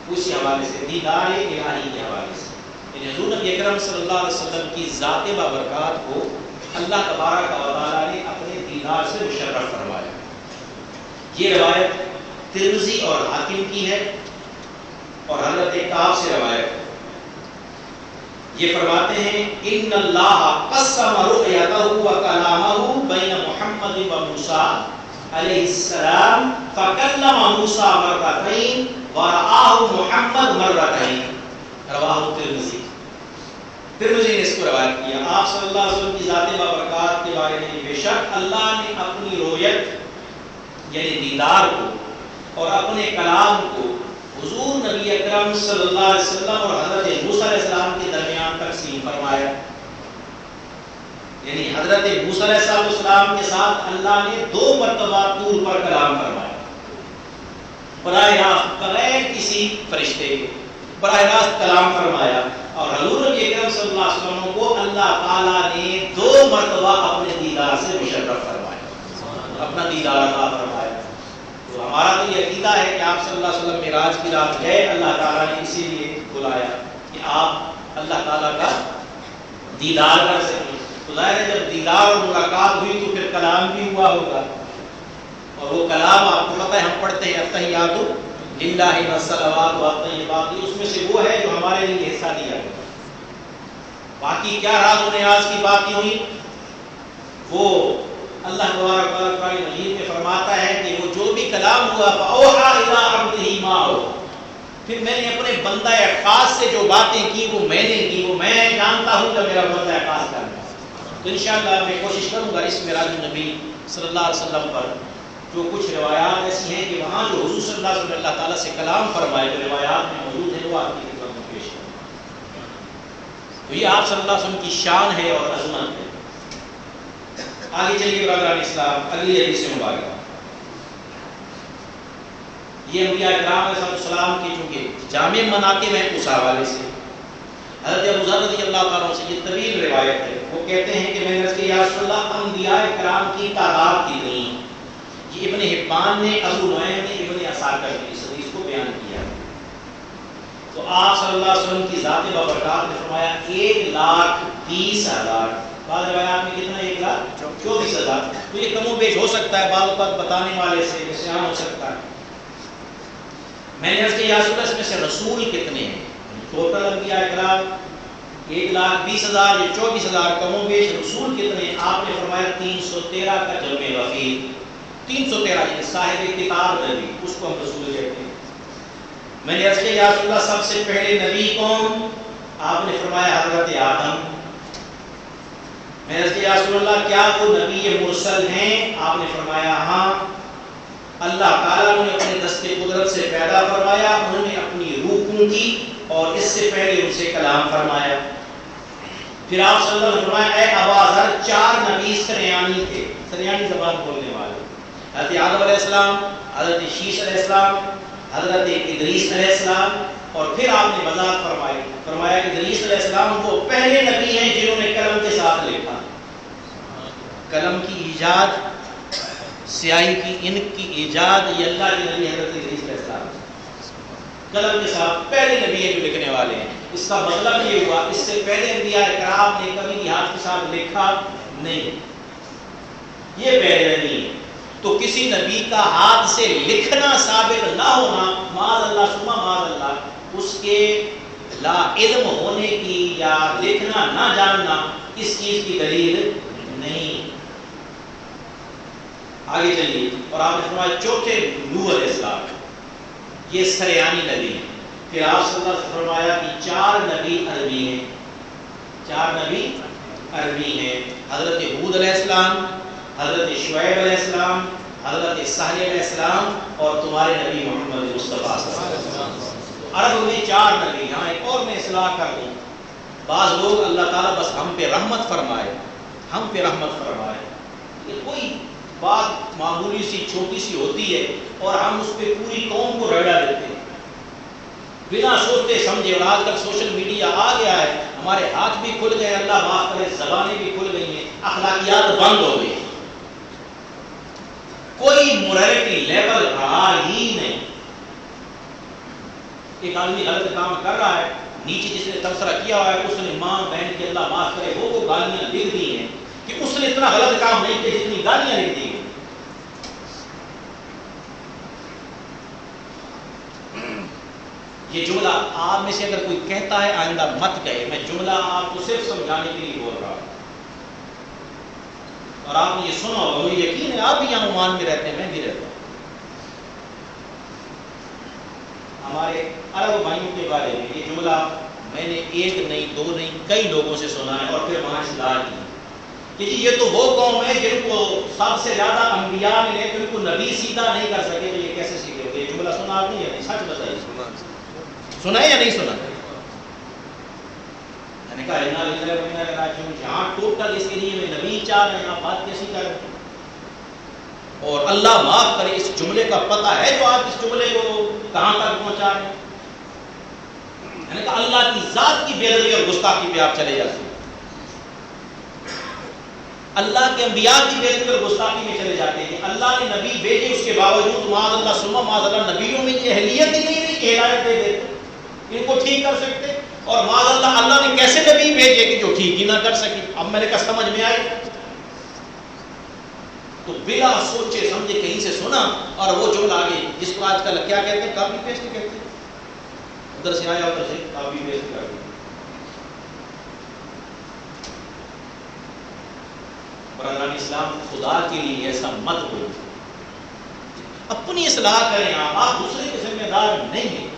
S1: اسی حوالے سے دیدار الہی کے حوالے سے، یعنی حضور نبی اکرم صلی اللہ علیہ وسلم کی ذات بابرکات کو اللہ تبارک و تعالیٰ نے اپنے دیدار سے مشرف فرمایا. یہ روایت ترمذی اور حاکم کی ہے اور حضرت کعب سے روایت ہے. یہ فرماتے ہیں ان اللہ قسم رؤیتہ و کلامہ بین محمد و موسیٰ علیہ السلام فکلم موسیٰ مرتين ورآہ محمد مرتين. رواہ ترمذی. ترمذی نے اس کو روایت کیا. آپ صلی اللہ علیہ وسلم کی ذات بابرکات کے بارے میں بے شک اللہ نے اپنی رؤیت یعنی دیدار کو اور اپنے کلام کو حضور نبی اکرم صلی اللہ علیہ وسلم اور حضرت موسیٰ علیہ السلام کے درمیان تقسیم فرمایا. یعنی حضرت موسیٰ علیہ السلام کے ساتھ اللہ نے 2 مرتبہ طور پر کلام فرمایا، براہ راست بغیر کسی فرشتے کے براہ راست کلام فرمایا. اور حضور نبی اکرم صلی اللہ علیہ وسلم کو اللہ تعالیٰ نے 2 مرتبہ اپنے دیدار سے مشرف فرمایا، اپنا دیدار عطا فرمایا. تو ہمارا تو یہ عقیدہ ہے کہ آپ صلی اللہ علیہ وسلم معراج کی رات گئے، اللہ تعالیٰ نے اسی لیے بلایا کہ آپ اللہ تعالیٰ کا دیدار کر سکیں. تو ظاہر ہے جب دیدار اور ملاقات ہوئی تو پھر کلام بھی ہوا ہوگا، اور وہ کلام آپ کو پتہ ہے ہم پڑھتے ہیں التحیات للہ والصلوات والطیبات، اس میں سے وہ ہے جو ہمارے لیے حصہ دیا گیا. باقی کیا راز و نیاز کی باتیں ہوئی وہ اللہ تبارک و تعالیٰ قرآن مجید میں فرماتا ہے کہ وہ جو بھی کلام ہوا فَأَوْحَىٰ إِلَىٰ عَبْدِهِ مَا أَوْحَىٰ، پھر میں نے اپنے بندہ خاص سے جو باتیں کی وہ میں نے کی، وہ میں جانتا ہوں جب میرا بندہ خاص کرنا. تو انشاءاللہ میں کوشش کروں گا اس معراج النبی صلی اللہ علیہ وسلم پر جو کچھ روایات ایسی ہیں کہ وہاں جو حضور صلی اللہ علیہ وسلم اللہ تعالیٰ سے کلام فرمائے جو روایات میں موجود ہیں وہ آپ کی خدمت میں پیش کروں. تو یہ آپ صلی اللہ علیہ وسلم کی شان ہے اور عظمت ہے. آگے چلیے برادران اسلام، اگلی حدیث مبارکہ. یہ انبیاء کرام علیہ السلام کی چونکہ جامع مناقب ہیں اس حوالے سے حضرت ابو ذر رضی اللہ تعالیٰ سے یہ طویل روایت ہے. وہ کہتے ہیں کہ میں نے عرض کیا یا رسول اللہ انبیاء کرام کی تعداد کتنی؟ یہ ابن حبان نے، ابو نعیم نے، ابن عساکر نے اس حدیث کو بیان کیا. تو آپ صلی اللہ علیہ وسلم کی ذات بابرکات نے فرمایا 1,20,000. بعض روایات میں کتنا 1,24,000. تو یہ کم و بیش ہو سکتا ہے، بعض اوقات بتانے والے سے نسیان ہو سکتا ہے. میں نے عرض کیا یا رسول اللہ اس میں سے رسول کتنے ہیں؟ ٹوٹل انبیاء کرام 1,20,000 یا 24,000 کم و بیش. رسول کتنے؟ آپ نے فرمایا 313 کا جمع رفیع. 313 یعنی صاحب کتاب نبی، اس کو ہم رسول کہتے ہیں. میں نے عرض کیا یا رسول اللہ سب سے پہلے نبی کون؟ آپ نے فرمایا حضرت آدم. میں نے عرض کیا یا رسول اللہ کیا وہ نبی مرسل ہیں؟ آپ نے فرمایا ہاں. اللہ تعالیٰ نے اپنے دست قدرت سے پیدا فرمایا، انہوں نے اپنی روح پھونکی اور اس سے پہلے ان سے کلام فرمایا. پھر آپ صلی اللہ علیہ وسلم نے فرمایا اے ابا ذر 4 نبی سریانی تھے، سریانی زبان بولنے والے، حضرت آدم علیہ السلام، حضرت شیش علیہ السلام، حضرت ادریس علیہ السلام. اور پھر آپ نے وضاحت فرمایا کہ ادریس علیہ السلام وہ پہلے نبی ہیں جنہوں نے قلم کے ساتھ لکھا. قلم کی ایجاد، سیاہی کی انک کی ایجاد، یہ اللہ کے نبی حضرت ادریس علیہ السلام قلم کے ساتھ پہلے نبی ہیں جو لکھنے والے ہیں. اس کا مطلب یہ ہوا اس سے پہلے انبیاء کرام نے کبھی بھی ہاتھ کے ساتھ لکھا نہیں، یہ پہلے نبی ہے. تو کسی نبی کا ہاتھ سے لکھنا ثابت نہ ہونا، معاذ اللہ ثم معاذ اللہ، اس کے لا علم ہونے کی یا لکھنا نہ جاننا اس چیز کی دلیل نہیں. آگے چلیے. اور آپ نے فرمایا چوتھے نوح علیہ السلام، یہ سریانی نبی ہیں. پھر آپ صلی اللہ علیہ وسلم نے فرمایا کہ 4 نبی عربی ہیں، 4 نبی عربی ہیں. حضرت ہود علیہ السلام، حضرت شعیب علیہ السلام، حضرت صالح علیہ السلام اور تمہارے نبی محمد مصطفیٰ صلی اللہ علیہ وسلم. عرب میں 4 نبی. یہاں ایک اور میں اصلاح کر دوں، بعض لوگ اللہ تعالیٰ بس ہم پہ رحمت فرمائے، ہم پہ رحمت فرمائے، یہ کوئی بات معمولی سی چھوٹی سی ہوتی ہے اور ہم اس پہ پوری قوم کو رگڑا دیتے ہیں بنا سوچتے سمجھے. اور آج کل سوشل میڈیا آ گیا ہے ہمارے ہاتھ بھی کھل گئے، اللہ معاف کرے، زبانیں بھی کھل گئی ہیں، اخلاقیات بند ہو گئی، کوئی مورالٹی لیول رہا ہی نہیں۔ ایک آدمی غلط کام کر رہا ہے، نیچے جس نے تبصرہ کیا ہوا ہے اس نے ماں بہن کے اللہ معاف کرے وہ گالیاں لکھ دی ہیں کہ اس نے اتنا غلط کام نہیں کیا جتنی گالیاں لکھ دی ہیں۔ یہ جملہ آپ میں سے اگر کوئی کہتا ہے آئندہ مت کہے، میں جملہ آپ کو صرف سمجھانے کے لیے بول رہا ہوں، اور آپ نے یہ سنا ہوگا، مجھے یقین ہے آپ بھی یہاں عمان میں رہتے ہیں، میں بھی رہتا ہوں۔ ہمارے عرب بھائیوں کے بارے میں یہ جملہ میں نے ایک نہیں دو نہیں کئی لوگوں سے سنا ہے، اور پھر وہاں اصلاح کی کہ جی یہ تو وہ قوم ہے جن کو سب سے زیادہ انبیاء ملے، تو ان کو نبی سیدھا نہیں کر سکے، تو یہ کیسے سیکھے گے؟ یہ جملہ سنا آپ نے یا نہیں؟ سچ بتائیے، سنا ہے یا نہیں سنا؟ میں نے کہا جہاں ٹوٹل اس کے لیے میں نبی چاہ رہے ہیں، آپ بات کیسی کر رہے ہیں؟ اور اللہ معاف کرے اس جملے کا پتہ ہے تو آپ اس جملے کو کہاں تک پہنچا رہے ہیں؟ میں نے کہا اللہ کی ذات کی بے ادبی اور گستاخی پہ آپ چلے جاتے ہیں، اللہ کے انبیاء کی بے ادبی اور گستاخی میں چلے جاتے ہیں۔ اللہ نے نبی بھیجے، اس کے باوجود معاذ اللہ ثم معاذ اللہ نبیوں میں یہ اہلیت ہی نہیں تھی کہ ہدایت دے دیتے، ان کو ٹھیک کر سکتے، اور معاذ اللہ اللہ نے کیسے نبی بھیجے کہ جو ٹھیک ہی نہ کر سکے۔ اب میں نے کہا سمجھ میں آئی، تو بلا سوچے سمجھے کہیں سے سنا اور وہ جملہ آگے، جس کو آج کل کیا کہتے ہیں؟ کاپی پیسٹ کہتے ہیں، ادھر سے آیا ادھر سے کاپی پیسٹ کر دیا۔ برادران اسلام، خدا کے لیے ایسا مت ہو، اپنی اصلاح کریں، آپ دوسرے کے ذمہ دار نہیں ہیں۔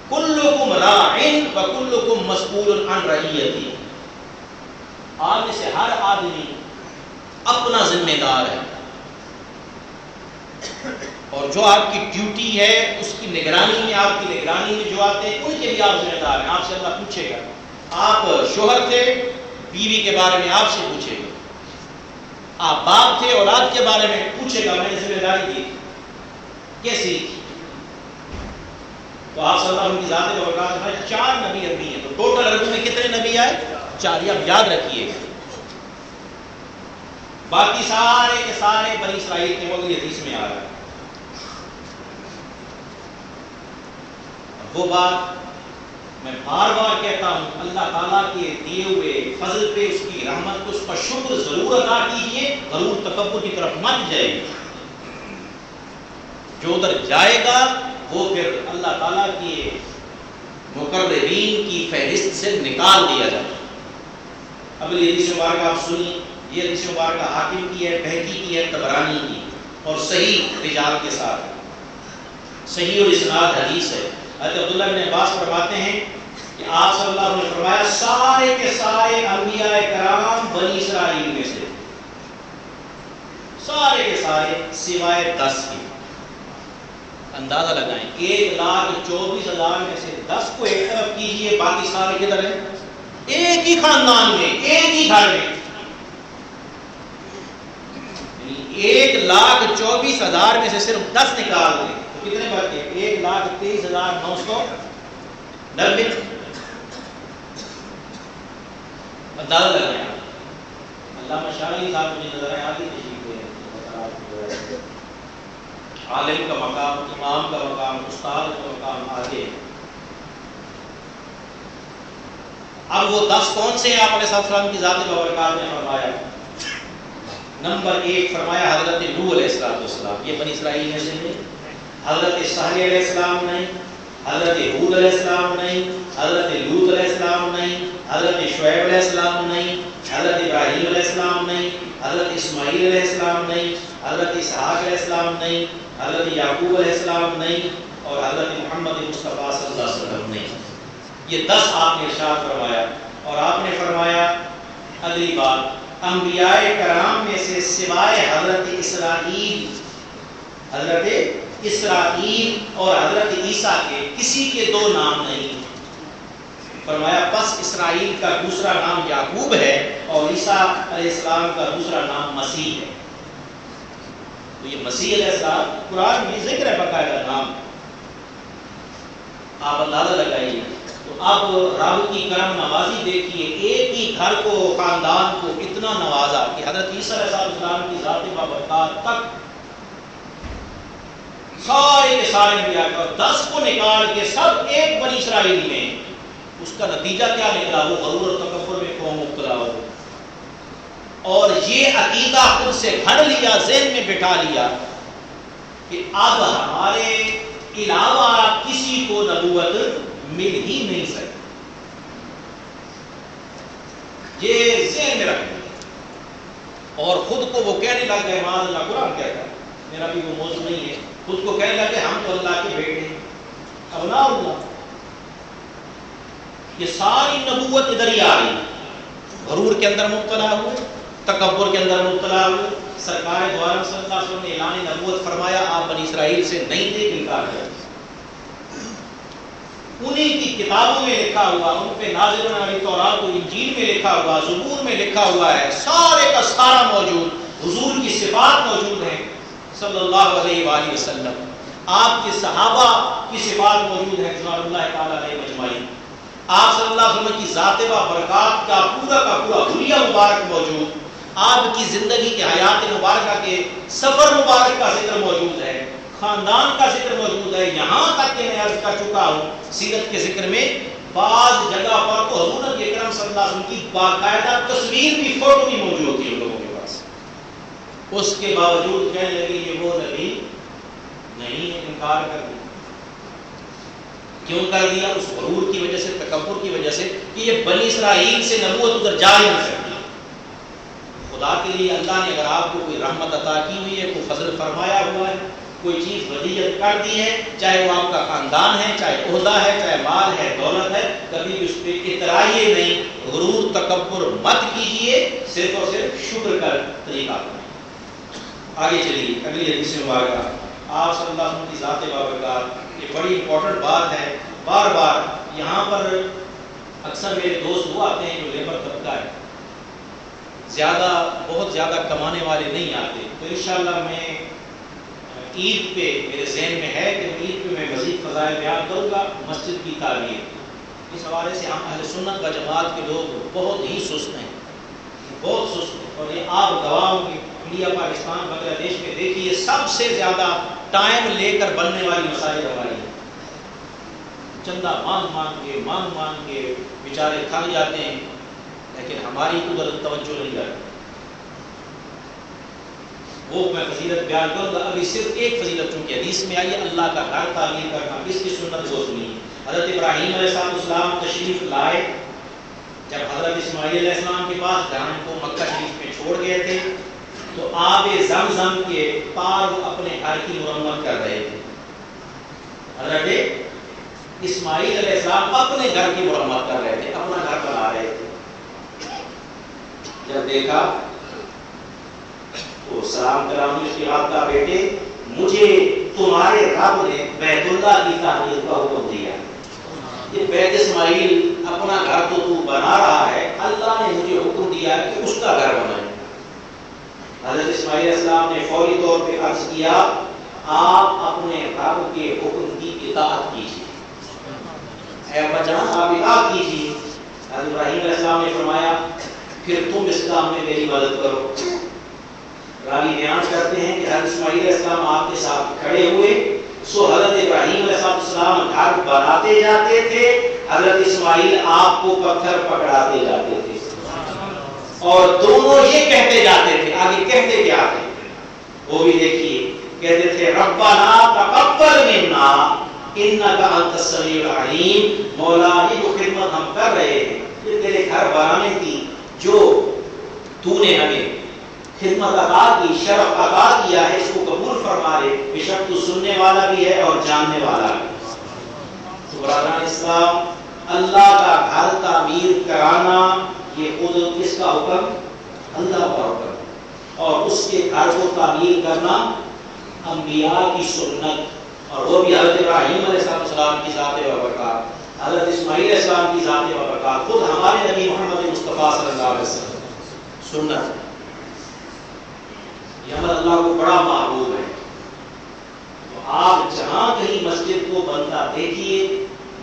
S1: کلکم راعٍ وکلکم مسئول عن رعیتہ، آپ میں سے ہر آدمی اپنا ذمہ دار ہے، اور جو آپ کی ڈیوٹی ہے اس کی نگرانی میں، آپ کی نگرانی میں جو آتے ہیں ان کے بھی آپ ذمہ دار ہیں۔ آپ سے اللہ پوچھے گا، آپ شوہر تھے، بیوی کے بارے میں آپ سے پوچھے گا، آپ باپ تھے، اولاد کے بارے میں پوچھے گا، میں نے ذمہ داری دی کیسی؟ تو آپ صلی اللہ علیہ وسلم کی ذات برکات میں 4 نبی ابھی ہیں، تو ٹوٹل عربی میں کتنے نبی آئے؟ 4، یہ آپ یاد رکھیے گا۔ باقی سارے کے سارے بنی اسرائیل کے مولوی حدیث میں آ رہا ہے۔ وہ بات میں بار بار کہتا ہوں، اللہ تعالیٰ کے دیے ہوئے فضل پہ، اس کی رحمت کو، اس کا شکر ضرور ادا کیجیے، غرور تکبر کی طرف مت جائیے۔ جو ادھر جائے گا وہ پھر اللہ تعالیٰ کے مقربین کی فہرست سے نکال دیا جائے۔ اگلی حدیث مبارکہ آپ سنیے، یہ حدیث مبارکہ حاکم کی ہے، بہقی کی ہے، طبرانی کی، اور صحیح رجال کے ساتھ ہے، صحیح اور اسناد حدیث ہے۔ حضرت عبداللہ بن عباس فرماتے ہیں کہ آپ صلی اللہ علیہ وسلم نے فرمایا سارے کے سارے انبیاء کرام بنی اسرائیل میں سے، سارے کے سارے سوائے 10 کے، اندازہ لگائیں 1,24,000 میں سے 10 کو ایک طرف کیجئے، باقی سارے کدھر ہیں؟ ایک ہی خاندان میں، ایک ہی گھر میں، 1,24,000 میں سے صرف 10 نکال دیں تو کتنے بچ گئے؟ 1,23,990۔ اندازہ لگائیں۔ علامہ شاعری صاحب مجھے نظر آئے، آگے تشریف لے عالم کا مقام، امام کا مقام، استاد کا مقام آگے۔ اب وہ 10 کون سے ہیں؟ آپ علیہ السلام کی ذات بابرکات نے فرمایا، نمبر 1 فرمایا حضرت نوح علیہ السلام، یہ بنی اسرائیل میں سے نہیں، حضرت صالح علیہ السلام نہیں، حضرت ہود علیہ السلام نہیں، حضرت لوط علیہ السلام نہیں، حضرت شعیب علیہ السلام نہیں، حضرت ابراہیم علیہ السلام نہیں، حضرت اسماعیل علیہ السلام نہیں، حضرت اسحاق علیہ السلام نہیں، حضرت یعقوب علیہ السلام نہیں، اور حضرت محمد مصطفیٰ صلی اللہ علیہ وسلم نہیں۔ یہ 10 آپ نے ارشاد فرمایا، اور آپ نے فرمایا اگلی بات، انبیاء کرام میں سے سوائے حضرت اسرائیل اور حضرت عیسیٰ کے کسی کے 2 نام نہیں۔ فرمایا پس اسرائیل کا دوسرا نام یعقوب ہے اور عیسیٰ علیہ السلام کا دوسرا نام مسیح ہے۔ تو یہ مسیح علیہ السلام قرآن میں ذکر ہے، باقاعدہ نام، آپ اندازہ لگائیے تو اب رب کی کرم نوازی دیکھیے، ایک ہی گھر کو، خاندان کو اتنا نوازا کہ حضرت عیسیٰ علیہ السلام کی ذات بابرکات تک سارے کے سارے انبیاء کا 10 کو نکال کے سب ایک بنی اسرائیل میں، اس کا نتیجہ کیا نکلا؟ وہ غرور اور تکبر میں قوم مبتلا ہو، اور یہ عقیدہ خود سے گھڑ لیا، ذہن میں بٹھا لیا کہ اب ہمارے علاوہ کسی کو نبوت مل ہی نہیں سکتی۔ یہ ذہن میں رکھیں، اور خود کو وہ کہنے لگ گئے، معاذ اللہ، قرآن کہتا ہے، میرا بھی وہ موضوع نہیں ہے، خود کو کہنے لگے ہم تو اللہ کے بیٹے ہیں، ابناء اللہ۔ یہ ساری نبوت ادھر ہی آ رہی، غرور کے اندر مبتلا ہوئے، تکبر کے اندر مبتلا ہوئے۔ سرکار دو عالم صلی اللہ علیہ وسلم نے اعلان نبوت فرمایا، آپ بنی اسرائیل سے نہیں تھے، انکار کیا، انہیں کی کتابوں میں لکھا ہوا، ان پہ نازل ہونے والی تورات و انجیل میں لکھا ہوا، زبور میں لکھا ہوا ہے، سارے کا سارا موجود، حضور کی صفات موجود ہیں صلی اللہ علیہ وآلہ وسلم، آپ کے صحابہ کی صفات موجود ہیں رضوان اللہ تعالی علیہ مجمعین، آپ صلی اللہ علیہ وسلم کی ذات و برکات کا پورا حلیہ مبارک موجود، آپ کی زندگی کے حیات مبارکہ کے سفر مبارک کا ذکر موجود ہے، خاندان کا ذکر موجود ہے، یہاں تک کہ میں عرض کر چکا ہوں سیرت کے ذکر میں بعض جگہ پر تو حضور نبی اکرم صلی اللہ علیہ وسلم کی باقاعدہ تصویر بھی، فوٹو بھی موجود ہوتی ہے ان لوگوں کے پاس، اس کے باوجود کہنے لگے یہ وہ نبی نہیں ہے، انکار کر دیا۔ کیوں کر دیا؟ اس غرور کی وجہ سے، تکبر کی وجہ سے کہ یہ بنی اسرائیل سے نبوت ادھر جا ہی نہیں سکتی۔ خدا کے لیے اللہ نے اگر آپ کو کوئی رحمت عطا کی ہوئی ہے، کوئی فضل فرمایا ہوا ہے، کوئی چیز ودیعت کر دی ہے، چاہے وہ آپ کا خاندان ہے، چاہے عہدہ ہے، چاہے مال ہے، دولت ہے، کبھی اس پہ اترائیے نہیں، غرور تکبر مت کیجئے، صرف اور صرف شکر کا طریقہ اپنائیں۔ آگے چلیے اگلی حدیث مبارکہ، آپ صلی اللہ علیہ وسلم کی ذات بابرکات، یہ بڑی امپورٹنٹ بات ہے، بار بار یہاں پر اکثر میرے دوست وہ آتے ہیں جو لیبر طبقہ ہے، بہت زیادہ کمانے والے نہیں آتے، تو انشاءاللہ میں عید پہ میرے ذہن میں ہے کہ عید پہ میں مزید فضائل بیان کروں گا، مسجد کی تعمیر، اس حوالے سے ہم اہل سنت و جماعت کے لوگ بہت ہی سست ہیں، بہت سست ہیں، اور یہ آپ گواہ ہوں گے، انڈیا، پاکستان، بنگلہ دیش میں دیکھیے سب سے زیادہ ٹائم لے کر بننے والی مساجد ہماری ہیں، چندہ مان کے بیچارے تھک جاتے ہیں، لیکن ہماری ادھر توجہ نہیں کرتے۔ وہ میں فضیلت بیان کروں گا، ابھی صرف ایک فضیلت چونکہ حدیث میں آئی ہے، اللہ کا گھر تعمیر کرنا، کس کی سنت وہ سنی۔ حضرت ابراہیم علیہ السلام تشریف لائے، جب حضرت اسماعیل علیہ السلام کے پاس جہاں کو مکہ شریف میں چھوڑ گئے تھے، تو آب زمزم کے پار وہ اپنے گھر کی مرمت کر رہے تھے۔ حضرت اسماعیل علیہ السلام اپنے گھر کی مرمت کر رہے تھے، اپنا گھر بنا رہے تھے۔ جب دیکھا تو سلام کرامی اس کی آپ کا بیٹے، مجھے تمہارے رب نے بیت اللہ کی تعمیر کا حکم دیا، یہ بیت اسماعیل اپنا گھر تو بنا رہا ہے، اللہ نے مجھے حکم دیا کہ اس کا گھر بنائے۔ حضرت اسماعیل علیہ السلام نے فوری طور پہ عرض کیا، آپ اپنے رب کے حکم کی اطاعت کیجیے، اے ابا جان آپ اطاعت کیجیے۔ حضرت ابراہیم علیہ السلام نے فرمایا پھر تم اس کام میں میری مدد کرو۔ راوی بیان کرتے ہیں کہ حضرت اسماعیل علیہ السلام آپ کے ساتھ کھڑے ہوئے، سو حضرت ابراہیم علیہ السلام گھر بناتے جاتے تھے، حضرت اسماعیل آپ کو پتھر پکڑاتے جاتے تھے، اور دونوں یہ کہتے جاتے تھے، آگے کہتے کیا تھے وہ بھی دیکھیے، کہتے تھے ربنا تقبل منا انک انت السمیع العلیم، مولا یہ جو خدمت ہم کر رہے ہیں، یہ تیرے گھر بنانے کی جو تو نے ہمیں خدمت عطا کی، شرف عطا کیا ہے، اس کو قبول فرما لے، بے شک تو سننے والا بھی ہے اور جاننے والا بھی۔ تو برادران اسلام، اللہ کا گھر تعمیر کرانا یہ خود کس کا حکم؟ اللہ کا حکم، اور اس کے گھر کو تعمیر کرنا انبیاء کی سنت، اور وہ بھی حضرت ابراہیم علیہ السلام کی ذات بابرکات، حضرت اسماعیل علیہ السلام کی ذات بابرکات، خود ہمارے نبی محمد مصطفیٰ صلی اللہ علیہ وسلم سنت۔ یہ عمل اللہ کو بڑا محبوب ہے، تو آپ جہاں کہیں مسجد کو بنتا دیکھیے،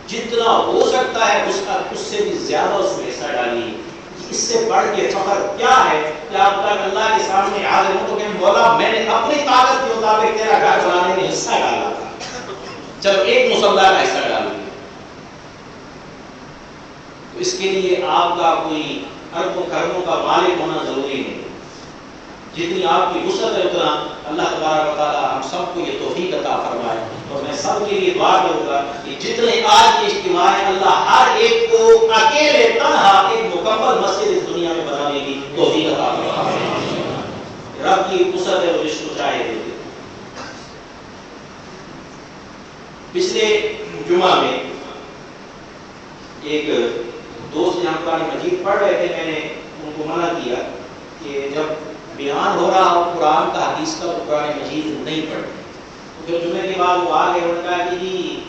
S1: جتنا ہو سکتا ہے اس سے بھی زیادہ اس میں حصہ ڈالیے. اس سے بڑھ کے فخر کیا ہے کہ آپ تک اللہ کے سامنے حاضر ہوں تو کہ مولا میں نے اپنی طاقت کے مطابق تیرا گھر بنانے میں حصہ ڈالا تھا, چلو ایک مصلی کا حصہ ڈال دیا. تو اس کے لیے آپ کا کوئی اربوں خربوں کا مالک ہونا ضروری نہیں. جتنی آپ کی وسعت ہے اتنا اللہ تبارک و تعالیٰ ہم سب کو یہ توفیق عطا فرمائے. اور میں سب کے لیے دعا کروں گا کہ جتنے آج کے اجتماع ہیں اللہ ہر ایک کو اکیلے تنہا ایک مکمل مسجد اس دنیا میں بنانے کی توفیق عطا فرمائے. رب کی وسعت ہے وہ جس کو چاہے دے دے. پچھلے جمعہ میں ایک دوست یہاں قرآن مجید پڑھ رہے تھے, میں نے ان کو منع کیا کہ جب بیان ہو رہا ہو قرآن کا حدیث کا تو قرآن مجید نہیں پڑھتے. پھر جمعے کے بعد وہ آ گئے, انہوں نے کہا کہ جی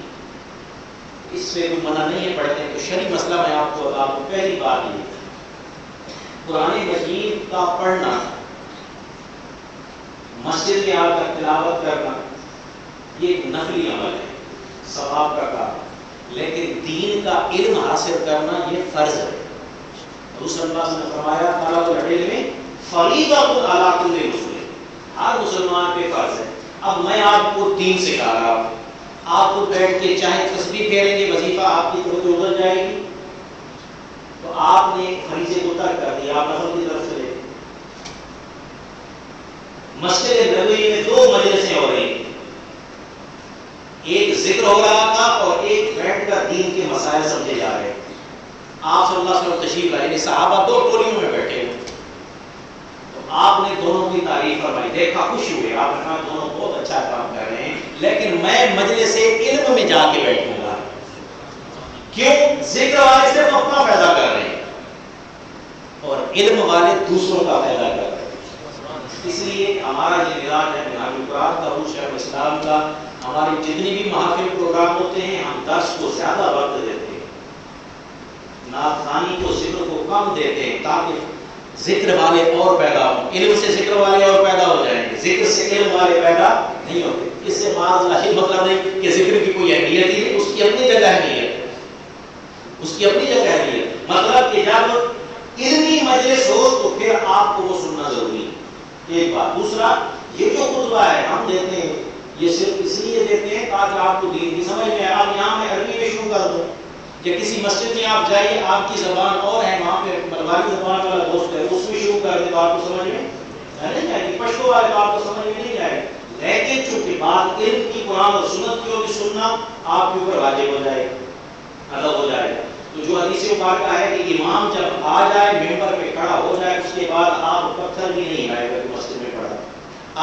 S1: اس سے کوئی منع نہیں ہے پڑھتے. تو شرعی مسئلہ میں آپ کو بتا دوں. پہلی بات یہ قرآن مجید کا پڑھنا, مسجد میں آ کر تلاوت کرنا یہ ایک نفلی عمل ہے, ثواب کا کام. لیکن دین کا علم حاصل کرنا یہ فرض ہے. حضور صلی اللہ علیہ وسلم نے فرمایا طلب العلم فریضۃ علی کل مسلم, ہر مسلمان پہ فرض ہے. اب میں آپ کو دین سکھا رہا ہوں, آپ کو بیٹھ کے چاہے تسبیح پھیریں گے وظیفہ آپ کی طرف ادھر جائے گی, تو آپ نے فریضے کو ترک کر دیا, آپ نفل کی طرف چلے. مسجد نبوی میں 2 مجلسیں ہو رہی ہیں, ایک ذکر ہو رہا تھا اور ایک بیٹھ کر دین کے مسائل سمجھے جا رہے. آپ صلی اللہ علیہ وسلم تشریف لائے, صحابہ 2 ٹولیوں میں بیٹھے ہوئے, تو آپ نے دونوں کی تعریف فرمائی, دیکھا خوش ہوئے, آپ نے کہا دونوں بہت اچھا کام کر رہے ہیں, لیکن میں مجلس علم میں جا کے بیٹھوں گا. کیوں؟ ذکر والے صرف اپنا پیدا کر رہے ہیں اور علم والے دوسروں کا پیدا کر رہے ہیں. اس لیے ہمارا یہ مزاج ہے منہاج القرآن کا, روح شیخ الاسلام کا, ہماری جتنی بھی محافل پروگرام ہوتے ہیں ہم درس کو زیادہ وقت دیتے ہیں, نعت خوانی کو ذکر کو کم دیتے ہیں تاکہ ذکر والے اور پیدا ہوں. علم سے ذکر والے اور پیدا ہو جائیں گے, ذکر سے علم والے پیدا نہیں ہوتے. اس سے معاذ اللہ مطلب نہیں کہ ذکر کی کوئی اہمیت ہی نہیں, اس کی اپنی جگہ اہمیت ہے, اس کی اپنی جگہ اہمیت. مطلب کہ جب علمی مجلس ہو تو پھر آپ کو وہ سننا ضروری ہے. ایک بات. دوسرا, یہ جو خطبہ ہے ہم دیتے ہیں یہ صرف اس لیے دیتے ہیں تاکہ آپ کو دین کی سمجھ میں. آپ یہاں میں عربی میں شروع کر دوں کہ کسی مسجد میں آپ جائیے, آپ کی زبان اور ہے, وہاں پہ ملوائی زبان والا دوست ہے, اس میں شروع کر دیں تو آپ کو سمجھ میں نہیں جائے گی. پشتو والے تو آپ کو سمجھ میں نہیں جائے گی. لیکن چونکہ بات علم کی, قرآن اور سنت کی ہوگی, سننا آپ کے اوپر واجب ہو جائے گا, ادا ہو جائے گا. تو جو حدیث مبارکہ ہے کہ امام جب آ جائے ممبر پہ کھڑا ہو جائے, اس کے بعد آپ پتھر بھی نہیں آئے گا کہ مسجد میں پڑھا.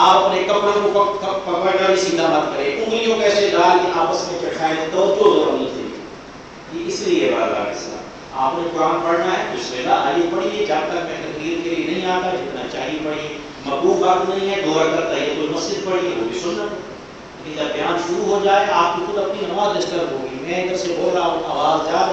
S1: آپ اپنے کپڑوں کو پکڑ کر سیدھا مت کریں, انگلیوں کیسے ڈال کے آپس میں چٹکائیں, توجہ ہونی چاہیے. اس لیے بارگاہ اسلام آپ نے قرآن پڑھنا ہے, بسم اللہ آئیے پڑھیے, جب تک میں تقریر کے لیے نہیں آتا جتنا چاہیے پڑھیے. مقبول بات نہیں ہے 2 رکعت تحیۃ المسجد پڑھیے, وہ بھی سنت ہے. لیکن جب بیان شروع ہو جائے آپ کی خود اپنی نماز ڈسٹرب ہوگی. میں ادھر سے بول رہا ہوں, آواز جا